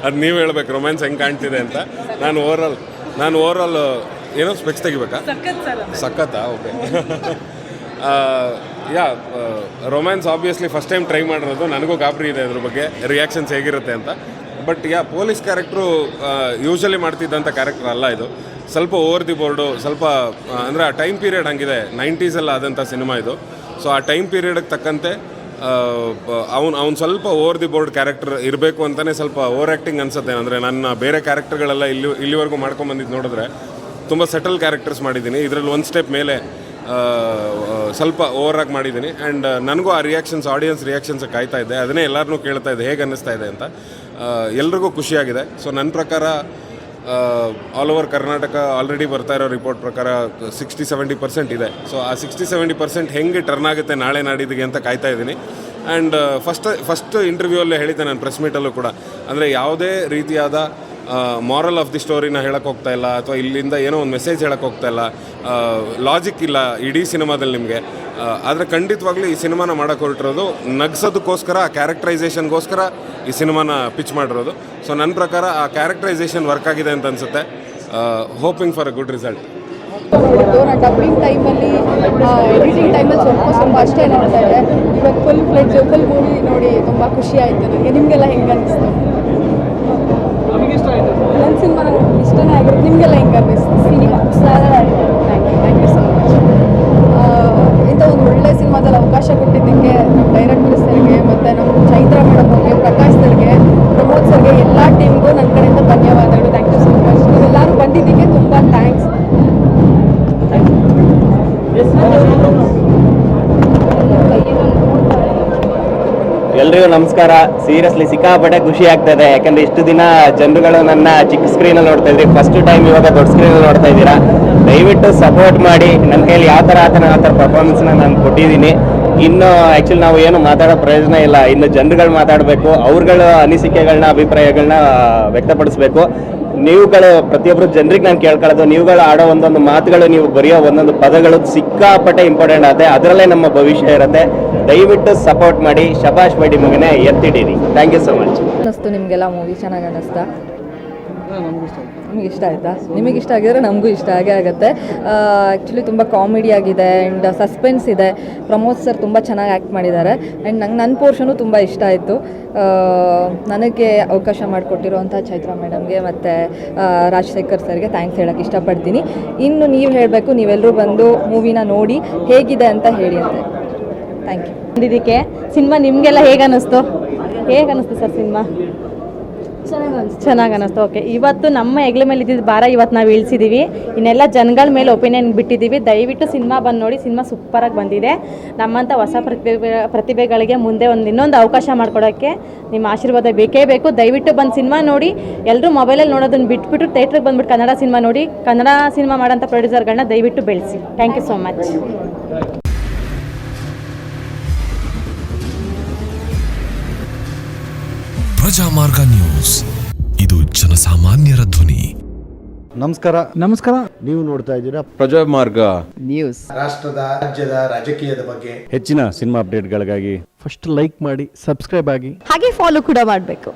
ಅದು ನೀವು ಹೇಳ್ಬೇಕು ರೊಮ್ಯಾನ್ಸ್ ಹೆಂಗೆ ಕಾಣ್ತಿದೆ ಅಂತ. ನಾನು ಓವರಾಲ್ ಏನೋ ಸ್ಪೆಕ್ಸ್ ತೆಗಿಬೇಕಾ? ಸಖತ್ತಾ? Okay. Romance obviously first time try ಮಾಡಿರೋದು, ನನಗೂ ಗಾಬರಿ ಇದೆ ಅದ್ರ ಬಗ್ಗೆ ರಿಯಾಕ್ಷನ್ಸ್ ಹೇಗಿರುತ್ತೆ ಅಂತ. ಬಟ್ ಪೊಲೀಸ್ ಕ್ಯಾರೆಕ್ಟ್ರು ಯೂಶ್ವಲಿ ಮಾಡ್ತಿದ್ದಂಥ ಕ್ಯಾರೆಕ್ಟರ್ ಅಲ್ಲ ಇದು. ಸ್ವಲ್ಪ ಓವರ್ ದಿ ಬೋರ್ಡು, ಸ್ವಲ್ಪ ಅಂದರೆ ಆ ಟೈಮ್ ಪೀರಿಯಡ್ ಹಂಗಿದೆ, 90s ಆದಂಥ ಸಿನಿಮಾ ಇದು. ಸೊ ಆ ಟೈಮ್ ಪೀರಿಯಡ್ಗೆ ತಕ್ಕಂತೆ ಅವ್ನು ಸ್ವಲ್ಪ ಓವರ್ ದಿ ಬೋರ್ಡ್ ಕ್ಯಾರೆಕ್ಟರ್ ಇರಬೇಕು ಅಂತಲೇ ಸ್ವಲ್ಪ ಓವರ್ ಆ್ಯಕ್ಟಿಂಗ್ ಅನಿಸುತ್ತೆ. ಅಂದರೆ ನನ್ನ ಬೇರೆ ಕ್ಯಾರೆಕ್ಟರ್ಗಳೆಲ್ಲ ಇಲ್ಲಿವರೆಗೂ ಮಾಡ್ಕೊಂಬಂದಿದ್ದು ನೋಡಿದ್ರೆ ತುಂಬ ಸೆಟಲ್ ಕ್ಯಾರೆಕ್ಟರ್ಸ್ ಮಾಡಿದ್ದೀನಿ. ಇದರಲ್ಲಿ ಒಂದು ಸ್ಟೆಪ್ ಮೇಲೆ ಸ್ವಲ್ಪ ಓವರಾಗಿ ಮಾಡಿದ್ದೀನಿ. ಆ್ಯಂಡ್ ನನಗೂ ಆ ರಿಯಾಕ್ಷನ್ಸ್, ಆಡಿಯನ್ಸ್ ರಿಯಾಕ್ಷನ್ಸ್ ಕಾಯ್ತಾ ಇದ್ದೆ. ಅದನ್ನೇ ಎಲ್ಲರನ್ನೂ ಕೇಳ್ತಾ ಇದ್ದೆ ಹೇಗೆ ಅನ್ನಿಸ್ತಾ ಇದೆ ಅಂತ. ಎಲ್ರಿಗೂ ಖುಷಿಯಾಗಿದೆ. ಸೊ ನನ್ನ ಪ್ರಕಾರ ಆಲ್ ಓವರ್ ಕರ್ನಾಟಕ ಆಲ್ರೆಡಿ ಬರ್ತಾ ಇರೋ ರಿಪೋರ್ಟ್ ಪ್ರಕಾರ 60-70% ಇದೆ. ಸೊ ಆ 60-70% ಹೆಂಗೆ ಟರ್ನ್ ಆಗುತ್ತೆ ನಾಳೆ ನಾಡಿದ್ದಿಗೆ ಅಂತ ಕಾಯ್ತಾ ಇದ್ದೀನಿ. ಆ್ಯಂಡ್ ಫಸ್ಟ್ ಇಂಟರ್ವ್ಯೂಲ್ಲೇ ಹೇಳಿದ್ದೆ ನಾನು, ಪ್ರೆಸ್ ಮೀಟಲ್ಲೂ ಕೂಡ. ಅಂದರೆ ಯಾವುದೇ ರೀತಿಯಾದ ಮಾರಲ್ ಆಫ್ ದಿ ಸ್ಟೋರಿನ ಹೇಳಕ್ಕೆ ಹೋಗ್ತಾ ಇಲ್ಲ, ಅಥವಾ ಇಲ್ಲಿಂದ ಏನೋ ಒಂದು ಮೆಸೇಜ್ ಹೇಳಕ್ಕೆ ಹೋಗ್ತಾ ಇಲ್ಲ, ಲಾಜಿಕ್ ಇಲ್ಲ ಇಡೀ ಸಿನಿಮಾದಲ್ಲಿ ನಿಮಗೆ. ಆದರೆ ಖಂಡಿತವಾಗ್ಲೂ ಈ ಸಿನಿಮಾನ ಮಾಡೋಕ್ಕೆ ಹೊರಟಿರೋದು ನಗ್ಸೋದಕ್ಕೋಸ್ಕರ, ಆ ಕ್ಯಾರೆಕ್ಟರೈಸೇಷನ್ಗೋಸ್ಕರ ಈ ಸಿನಿಮಾನ ಪಿಚ್ ಮಾಡಿರೋದು. ಸೊ ನನ್ನ ಪ್ರಕಾರ ಆ ಕ್ಯಾರೆಕ್ಟರೈಸೇಷನ್ ವರ್ಕ್ ಆಗಿದೆ ಅಂತ ಅನಿಸುತ್ತೆ. Hoping for a good result. ನಾನು ಡಬ್ಬಿಂಗ್ ಟೈಮಲ್ಲಿ, ಎಡಿಟಿಂಗ್ ಟೈಮಲ್ಲಿ ಸ್ವಲ್ಪ ಅಷ್ಟೇ ನೋಡ್ತಾ ಇದ್ದೆ. ಇವತ್ತು ಫುಲ್ ಮೂವಿ ನೋಡಿ ತುಂಬ ಖುಷಿ ಆಯಿತು ನನಗೆ. ನಿಮಗೆಲ್ಲ ಹೆಂಗೆ ಅನ್ನಿಸ್ತು? ನನ್ನ ಸಿನಿಮಾ ನನಗೆ ಇಷ್ಟನೇ ಆಗಿರುತ್ತೆ. ನಿಮಗೆಲ್ಲ ಹೆಂಗೆ ಅನ್ನಿಸ್ತು cinema? Thank you so much. ಇಂಥ ಒಂದು ಒಳ್ಳೆ ಸಿನಿಮಾದಲ್ಲಿ ಅವಕಾಶ ಕೊಟ್ಟಿದ್ದಕ್ಕೆ ನಮ್ಮ ಡೈರೆಕ್ಟರ್ ಸರ್ಗೆ, ಮತ್ತು ನಮ್ಮ ಚೈತ್ರ ಮೇಡಮ್ ಅವ್ರಿಗೆ, ಪ್ರಕಾಶ್ ಸರ್ಗೆ, ಪ್ರಮೋದ್ ಸರ್ಗೆ, ಎಲ್ಲ ಟೀಮ್ಗೂ ನನ್ನ ಕಡೆಯಿಂದ ಧನ್ಯವಾದಗಳು. Thank you so much. ನೀವೆಲ್ಲರೂ ಬಂದಿದ್ದಕ್ಕೆ ತುಂಬ ಥ್ಯಾಂಕ್ಸ್. ಎಲ್ರಿಗೂ ನಮಸ್ಕಾರ. ಸೀರಿಯಸ್ಲಿ ಸಿಕ್ಕಾಪಟ್ಟೆ ಖುಷಿ ಆಗ್ತದೆ. ಯಾಕಂದರೆ ಇಷ್ಟು ದಿನ ಜನರುಗಳು ನನ್ನ ಚಿಕ್ಕ ಸ್ಕ್ರೀನಲ್ಲಿ ನೋಡ್ತಾ ಇದ್ರಿ, ಫಸ್ಟ್ ಟೈಮ್ ಇವಾಗ ದೊಡ್ಡ ಸ್ಕ್ರೀನಲ್ಲಿ ನೋಡ್ತಾ ಇದ್ದೀರಾ. ದಯವಿಟ್ಟು ಸಪೋರ್ಟ್ ಮಾಡಿ. ನನ್ನ ಕೈಯಲ್ಲಿ ಯಾವ ಥರ ಆ ಥರ ಪರ್ಫಾರ್ಮೆನ್ಸ್ನ ನಾನು ಕೊಟ್ಟಿದ್ದೀನಿ. ಇನ್ನು ಆ್ಯಕ್ಚುಲಿ ನಾವು ಏನು ಮಾತಾಡೋ ಪ್ರಯೋಜನ ಇಲ್ಲ. ಇನ್ನು ಜನರುಗಳು ಮಾತಾಡಬೇಕು, ಅವ್ರಗಳ ಅನಿಸಿಕೆಗಳನ್ನ, ಅಭಿಪ್ರಾಯಗಳನ್ನ ವ್ಯಕ್ತಪಡಿಸ್ಬೇಕು. ನೀವುಗಳು ಪ್ರತಿಯೊಬ್ಬರು ಜನರಿಗೆ ನಾನು ಕೇಳ್ಕೊಳ್ಳೋದು, ನೀವುಗಳು ಆಡೋ ಒಂದೊಂದು ಮಾತುಗಳು, ನೀವು ಬರೆಯೋ ಒಂದೊಂದು ಪದಗಳು ಸಿಕ್ಕಾಪಟ್ಟೆ ಇಂಪಾರ್ಟೆಂಟ್ ಆಗುತ್ತೆ. ಅದರಲ್ಲೇ ನಮ್ಮ ಭವಿಷ್ಯ ಇರುತ್ತೆ. ದಯವಿಟ್ಟು ಸಪೋರ್ಟ್ ಮಾಡಿ. ಶಬಾಷ್ ಬಡಿ ಮಗನೇ, ಎತ್ತಿಡೀರಿ. Thank you so much. ಅನ್ನಿಸ್ತು ನಿಮಗೆಲ್ಲ ಮೂವಿ ಚೆನ್ನಾಗಿ ಅನ್ನಿಸ್ತಾ? ನಮಗೆ ಇಷ್ಟ ಆಯಿತಾ? ನಿಮಗೆ ಇಷ್ಟ ಆಗಿದ್ರೆ ನಮಗೂ ಇಷ್ಟ ಆಗೇ ಆಗುತ್ತೆ. ಆ್ಯಕ್ಚುಲಿ ತುಂಬ ಕಾಮಿಡಿ ಆಗಿದೆ ಆ್ಯಂಡ್ ಸಸ್ಪೆನ್ಸ್ ಇದೆ. ಪ್ರಮೋದ್ ಸರ್ ತುಂಬ ಚೆನ್ನಾಗಿ ಆ್ಯಕ್ಟ್ ಮಾಡಿದ್ದಾರೆ. ಆ್ಯಂಡ್ ನನ್ನ ಪೋರ್ಷನು ತುಂಬ ಇಷ್ಟ ಆಯಿತು. ನನಗೆ ಅವಕಾಶ ಮಾಡಿಕೊಟ್ಟಿರೋವಂಥ ಚೈತ್ರ ಮೇಡಮ್ಗೆ ಮತ್ತು ರಾಜಶೇಖರ್ ಸರ್ಗೆ ಥ್ಯಾಂಕ್ಸ್ ಹೇಳೋಕ್ಕೆ ಇಷ್ಟಪಡ್ತೀನಿ. ಇನ್ನು ನೀವು ಹೇಳಬೇಕು, ನೀವೆಲ್ಲರೂ ಬಂದು ಮೂವಿನ ನೋಡಿ ಹೇಗಿದೆ ಅಂತ ಹೇಳಿ ಅಂತ. Thank you. ಇದಕ್ಕೆ ಸಿನಿಮಾ ನಿಮಗೆಲ್ಲ ಹೇಗೆ ಅನ್ನಿಸ್ತು ಸರ್ ಸಿನಿಮಾ? ಚೆನ್ನಾಗಿ ಅನ್ನಿಸ್ತು. ಓಕೆ, ಇವತ್ತು ನಮ್ಮ ಹೆಗ್ಲ ಮೇಲೆ ಇದ್ದಿದ್ದು ಭಾರ ಇವತ್ತು ನಾವು ಇಳಿಸಿದ್ದೀವಿ. ಇನ್ನೆಲ್ಲ ಜನಗಳ ಮೇಲೆ ಒಪಿನಿಯನ್ ಬಿಟ್ಟಿದ್ದೀವಿ. ದಯವಿಟ್ಟು ಸಿನಿಮಾ ಬಂದು ನೋಡಿ. ಸಿನಿಮಾ ಸೂಪರಾಗಿ ಬಂದಿದೆ. ನಮ್ಮಂಥ ಹೊಸ ಪ್ರತಿಭೆಗಳಿಗೆ ಮುಂದೆ ಇನ್ನೊಂದು ಅವಕಾಶ ಮಾಡಿಕೊಡೋಕ್ಕೆ ನಿಮ್ಮ ಆಶೀರ್ವಾದ ಬೇಕೇ ಬೇಕು. ದಯವಿಟ್ಟು ಬಂದು ಸಿನಿಮಾ ನೋಡಿ. ಎಲ್ಲರೂ ಮೊಬೈಲಲ್ಲಿ ನೋಡೋದನ್ನು ಬಿಟ್ಬಿಟ್ಟು ಥಿಯೇಟ್ರಿಗೆ ಬಂದುಬಿಟ್ಟು ಕನ್ನಡ ಸಿನಿಮಾ ನೋಡಿ. ಕನ್ನಡ ಸಿನಿಮಾ ಮಾಡೋಂಥ ಪ್ರೊಡ್ಯೂಸರ್ಗಳನ್ನ ದಯವಿಟ್ಟು ಬೆಳೆಸಿ. Thank you so much. Prajamarga news, ಇದು ಜನಸಾಮಾನ್ಯರ ಧ್ವನಿ. ನಮಸ್ಕಾರ. ನೀವು ನೋಡ್ತಾ ಇದ್ದೀರಾ ಪ್ರಜಾಮಾರ್ಗ ನ್ಯೂಸ್. ರಾಷ್ಟ್ರದ ರಾಜ್ಯದ ರಾಜಕೀಯದ ಬಗ್ಗೆ ಹೆಚ್ಚಿನ ಸಿನಿಮಾ ಅಪ್ಡೇಟ್ಗಳಿಗಾಗಿ ಫಸ್ಟ್ ಲೈಕ್ ಮಾಡಿ, ಸಬ್ಸ್ಕ್ರೈಬ್ ಆಗಿ, ಹಾಗೆ ಫಾಲೋ ಕೂಡ ಮಾಡಬೇಕು.